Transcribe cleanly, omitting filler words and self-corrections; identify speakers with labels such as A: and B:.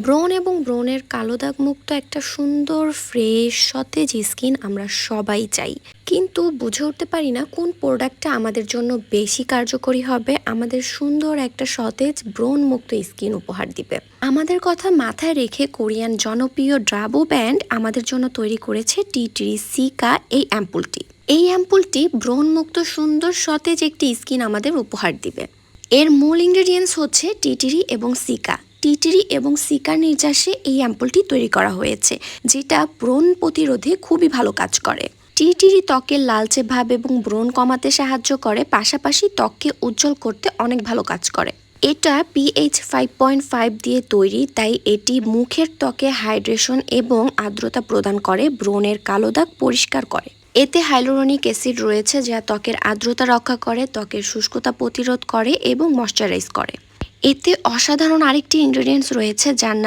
A: ব্রণ এবং ব্রণের কালো দাগ মুক্ত একটা সুন্দর ফ্রেশ সতেজ স্কিন আমরা সবাই চাই, কিন্তু বুঝে উঠতে পারি না কোন প্রোডাক্টটা আমাদের জন্য বেশি কার্যকরী হবে, আমাদের সুন্দর একটা সতেজ ব্রণ মুক্ত স্কিন উপহার দিবে। আমাদের কথা মাথায় রেখে কোরিয়ান জনপ্রিয় ড্রাবো ব্র্যান্ড আমাদের জন্য তৈরি করেছে টি ট্রি সিকা এই অ্যাম্পুলটি। এই অ্যাম্পুলটি ব্রণ মুক্ত সুন্দর সতেজ একটি স্কিন আমাদের উপহার দিবে। এর মূল ইনগ্রেডিয়েন্টস হচ্ছে টিটিরি এবং সিকা। টিটিরি এবং সিকার নির্যাসে এই অ্যাম্পুলটি তৈরি করা হয়েছে, যেটা ব্রণ প্রতিরোধে খুবই ভালো কাজ করে। টিটিরি ত্বকের লালচে ভাব এবং ব্রণ কমাতে সাহায্য করে, পাশাপাশি ত্বককে উজ্জ্বল করতে অনেক ভালো কাজ করে। এটা পিএইচ 5.5 দিয়ে তৈরি, তাই এটি মুখের ত্বকে হাইড্রেশন এবং আর্দ্রতা প্রদান করে, ব্রণের কালো দাগ পরিষ্কার করে। এতে হাইলোরনিক অ্যাসিড রয়েছে, যা ত্বকের আর্দ্রতা রক্ষা করে, ত্বকের শুষ্কতা প্রতিরোধ করে এবং ময়শ্চারাইজ করে। এতে অসাধারণ আরেকটি ইনগ্রেডিয়েন্টস রয়েছে, যার